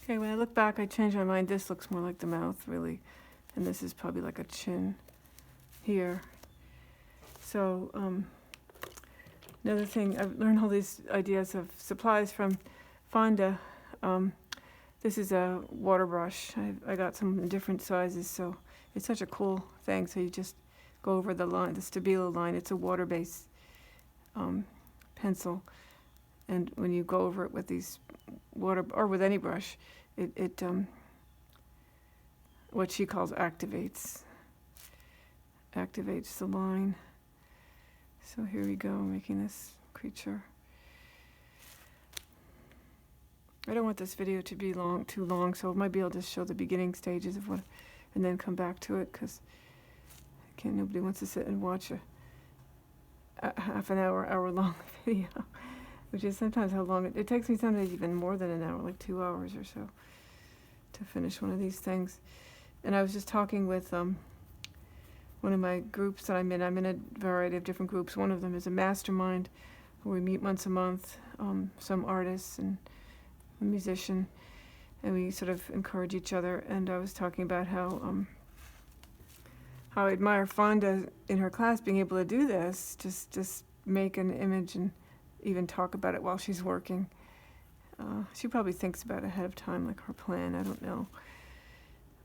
Okay, when I look back, I changed my mind. This looks more like the mouth, really. And this is probably like a chin here. So, another thing, I've learned all these ideas of supplies from Fonda. This is a water brush. I got some in different sizes, so it's such a cool thing. So you just go over the line, the Stabilo line. It's a water-based pencil. And when you go over it with these water, or with any brush, it what she calls activates the line. So here we go, making this creature. I don't want this video to be too long, so maybe I'll just show the beginning stages of what, and then come back to it, because nobody wants to sit and watch a half an hour long video, which is sometimes how long it takes me. Sometimes even more than an hour, like 2 hours or so, to finish one of these things. And I was just talking with one of my groups that I'm in. I'm in a variety of different groups. One of them is a mastermind where we meet once a month, some artists and a musician, and we sort of encourage each other. And I was talking about how I admire Fonda in her class being able to do this, just make an image and even talk about it while she's working. She probably thinks about it ahead of time, like her plan, I don't know.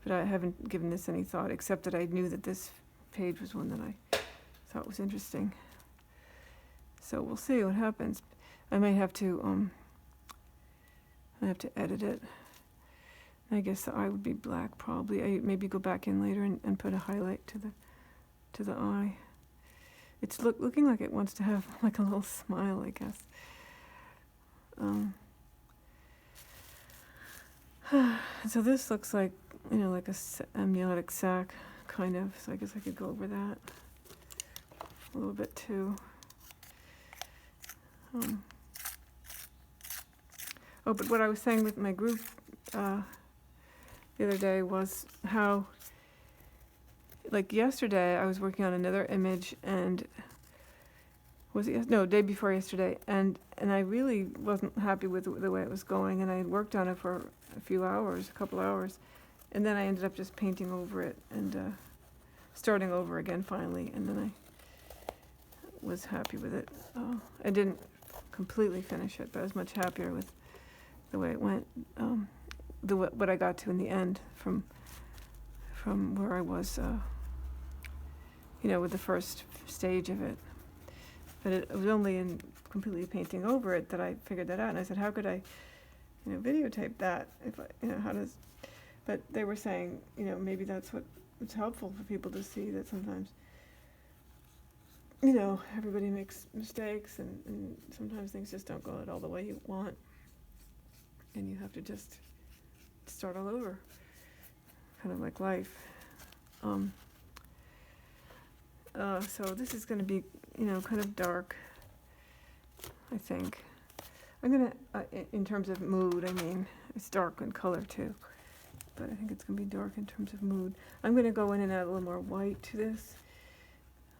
But I haven't given this any thought, except that I knew that this page was one that I thought was interesting. So we'll see what happens. I might have to edit it. I guess the eye would be black, probably. I maybe go back in later and put a highlight to the eye. It's looking like it wants to have like a little smile, I guess. So this looks like, like a amniotic sac, kind of. So I guess I could go over that a little bit too. But what I was saying with my group the other day was how, like yesterday, I was working on another image, and day before yesterday, and I really wasn't happy with the way it was going, and I had worked on it for a couple hours, and then I ended up just painting over it and starting over again finally, and then I was happy with it. I didn't completely finish it, but I was much happier with the way it went, what I got to in the end from where I was, with the first stage of it. But it was only in completely painting over it that I figured that out. And I said, how could I, videotape that? If how does? But they were saying, maybe that's what's helpful for people to see, that sometimes, everybody makes mistakes, and sometimes things just don't go all the way you want, and you have to just start all over, kind of like life. So this is going to be, kind of dark, I think. I'm going to, in terms of mood, I mean, it's dark in color too, but I think it's going to be dark in terms of mood. I'm going to go in and add a little more white to this,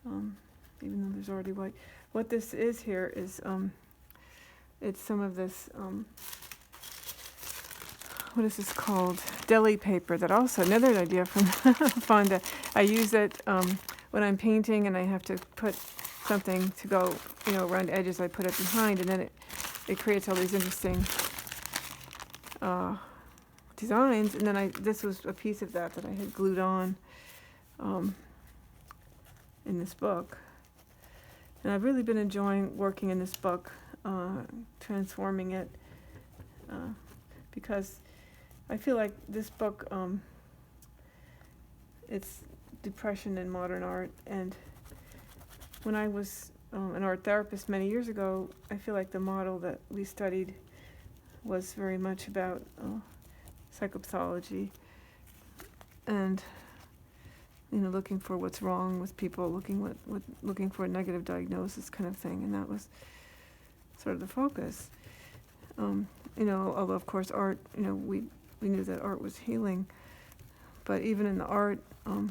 even though there's already white. What this is here is, it's some of this, what is this called? Deli paper, that also, another idea from Fonda. I use it when I'm painting and I have to put something to go, around edges. I put it behind, and then it creates all these interesting designs. And then this was a piece of that I had glued on in this book. And I've really been enjoying working in this book, transforming it, because I feel like this book, it's depression in modern art. And when I was an art therapist many years ago, I feel like the model that we studied was very much about psychopathology and looking for what's wrong with people, looking for a negative diagnosis, kind of thing, and that was sort of the focus. Although of course art, we knew that art was healing, but even in the art, a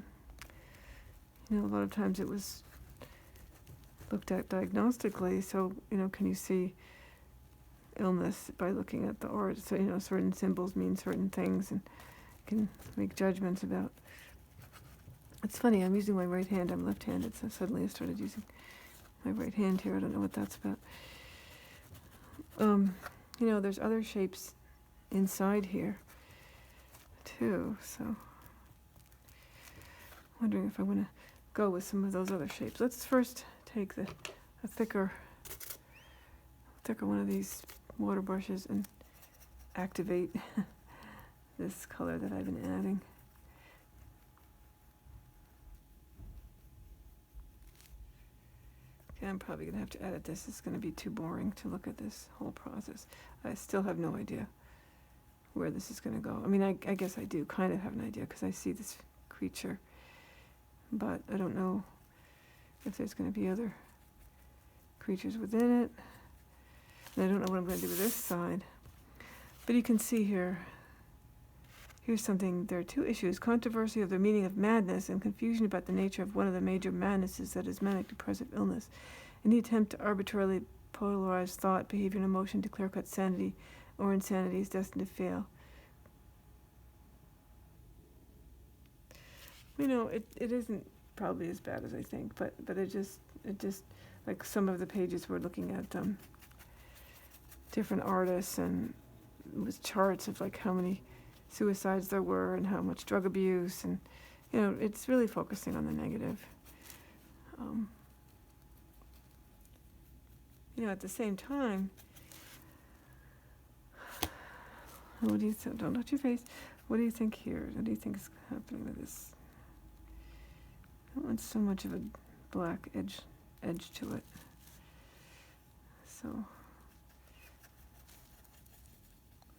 lot of times it was looked at diagnostically. So can you see illness by looking at the art. So, you know, certain symbols mean certain things, and can make judgments about. It's funny, I'm using my right hand. I'm left-handed, so suddenly I started using my right hand here. I don't know what that's about. You know, there's other shapes inside here too, so wondering if I want to go with some of those other shapes. Let's first take a thicker one of these water brushes and activate this color that I've been adding. Okay, I'm probably going to have to edit this. It's going to be too boring to look at this whole process. I still have no idea where this is going to go. I mean, I guess I do kind of have an idea because I see this creature, but I don't know if there's going to be other creatures within it. And I don't know what I'm going to do with this side. But you can see here, here's something. There are two issues: controversy of the meaning of madness and confusion about the nature of one of the major madnesses, that is manic depressive illness. Any attempt to arbitrarily polarize thought, behavior, and emotion to clear-cut sanity or insanity is destined to fail. You know, it isn't probably as bad as I think, but it just like some of the pages were looking at different artists, and it was charts of like how many suicides there were and how much drug abuse, and you know, it's really focusing on the negative. You know, at the same time, what do you think? Don't touch your face. What do you think here? What do you think is happening with this? I don't want so much of a black edge to it. So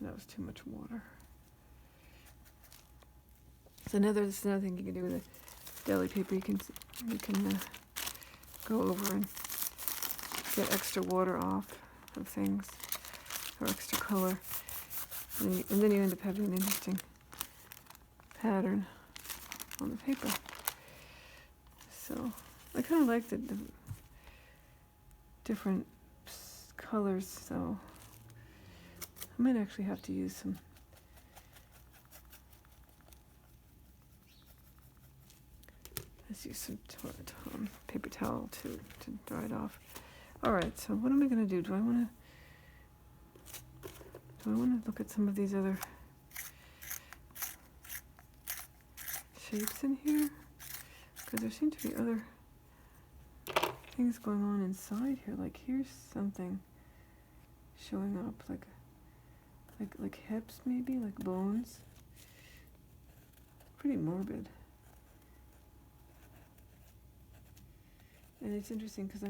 that was too much water. So this is another thing you can do with a deli paper. You can go over and get extra water off of things, or extra color, and then you end up having an interesting pattern on the paper. So I kind of like the different colors, so I might actually have to use some paper towel to dry it off. All right, so what am I going to do? Do I want to look at some of these other shapes in here? Because there seem to be other things going on inside here. Like here's something showing up, like hips maybe, like bones. Pretty morbid. And it's interesting because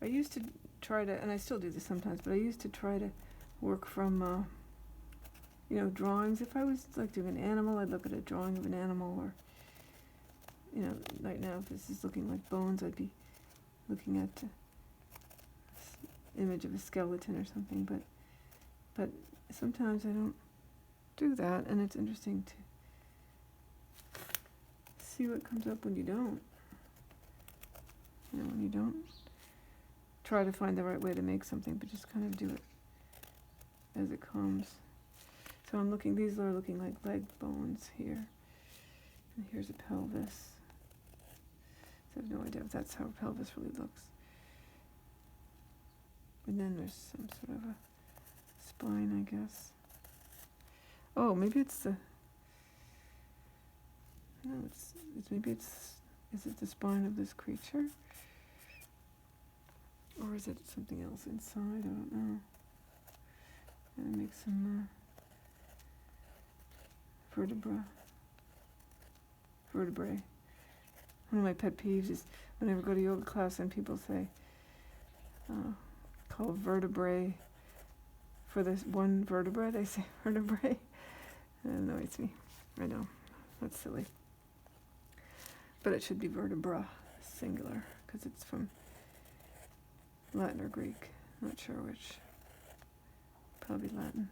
I used to try to, and I still do this sometimes, but I used to try to work from, you know, drawings. If I was like doing an animal, I'd look at a drawing of an animal, or, you know, right now if this is looking like bones, I'd be looking at an image of a skeleton or something, but sometimes I don't do that, and it's interesting to see what comes up when you don't. You know, when you don't try to find the right way to make something, but just kind of do it as it comes. So I'm looking, these are looking like leg bones here. And here's a pelvis. So I have no idea if that's how a pelvis really looks. And then there's some sort of a spine, I guess. Oh, maybe it's the, no, is it the spine of this creature? Or is it something else inside? I don't know. And make some vertebrae. One of my pet peeves is whenever I go to yoga class and people say, call vertebrae for this one vertebra, they say vertebrae. It annoys me. I know, that's silly. But it should be vertebra, singular, because it's from Latin or Greek. Not sure which. Probably Latin.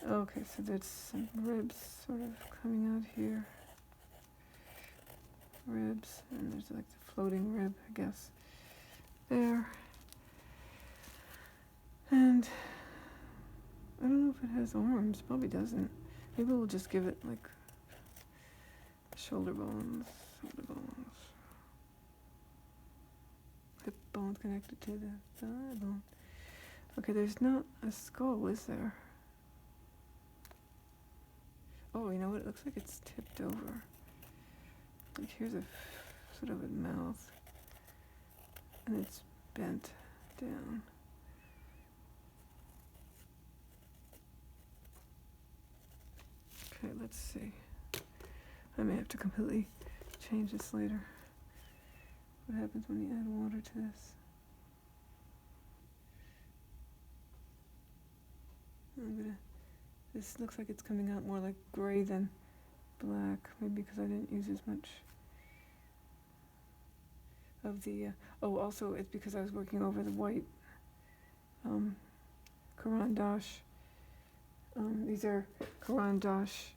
Okay, so there's some ribs sort of coming out here. Ribs, and there's like the floating rib, I guess. There. has arms. Probably doesn't. Maybe we'll just give it like shoulder bones, hip bones connected to the thigh bone. Okay, there's not a skull, is there? Oh, you know what? It looks like it's tipped over. Like here's a sort of a mouth, and it's bent down. Okay, let's see. I may have to completely change this later. What happens when you add water to this? This looks like it's coming out more like gray than black, maybe because I didn't use as much of the, also it's because I was working over the white Caran d'Ache. These are Caran d'Ache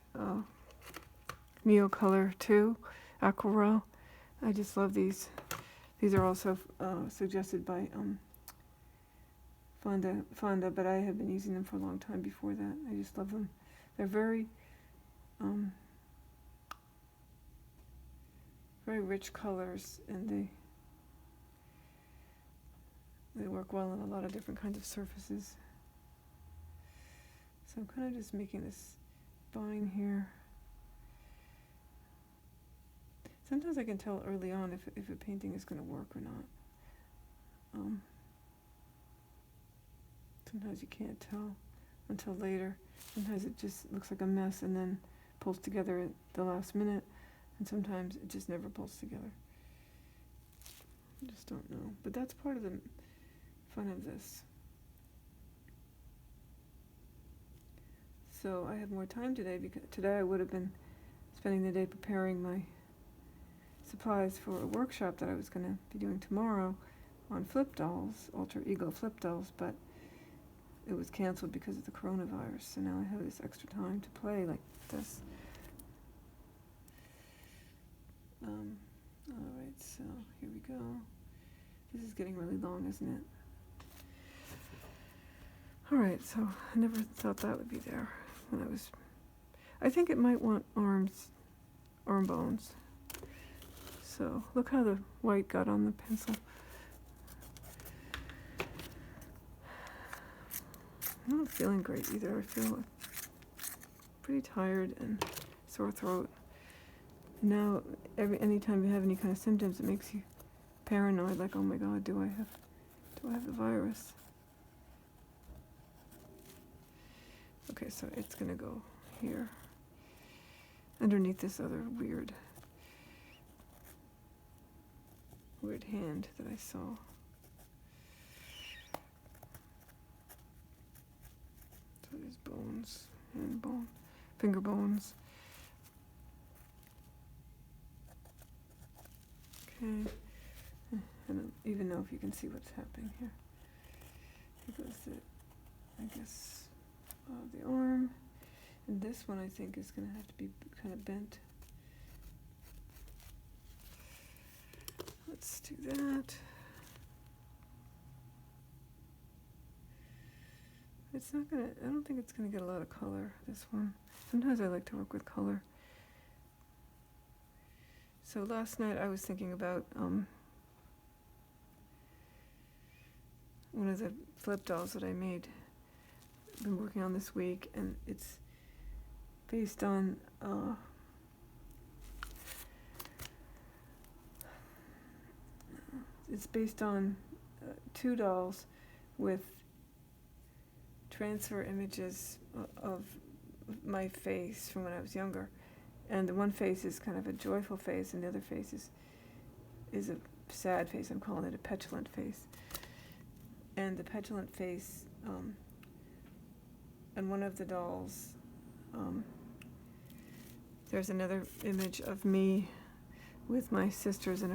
Neo Color 2 Aquarelle. I just love these. These are also suggested by Fonda, but I have been using them for a long time before that. I just love them. They're very rich colors, and they work well on a lot of different kinds of surfaces. So I'm kind of just making this spine here. Sometimes I can tell early on if a painting is going to work or not. Sometimes you can't tell until later. Sometimes it just looks like a mess and then pulls together at the last minute, and sometimes it just never pulls together. I just don't know. But that's part of the fun of this. So I have more time today, because today I would have been spending the day preparing my supplies for a workshop that I was going to be doing tomorrow on flip dolls, alter ego flip dolls, but it was canceled because of the coronavirus. So now I have this extra time to play like this. Alright, so here we go. This is getting really long, isn't it? Alright, so I never thought that would be there when I think it might want arm bones. So look how the white got on the pencil. I'm not feeling great either. I feel pretty tired and sore throat. Now, anytime you have any kind of symptoms, it makes you paranoid. Like, oh my God, do I have the virus? Okay, so it's gonna go here, underneath this other weird hand that I saw. So there's bones, hand bone, finger bones. Okay, I don't even know if you can see what's happening here. Here goes I guess, the arm. And this one I think is going to have to be kind of bent. Let's do that. It's not going to, I don't think it's going to get a lot of color, this one. Sometimes I like to work with color. So last night I was thinking about one of the flip dolls that I made. I've been working on this week, and it's based on two dolls with transfer images of my face from when I was younger. And the one face is kind of a joyful face, and the other face is a sad face. I'm calling it a petulant face. And the petulant face, and one of the dolls, there's another image of me with my sisters and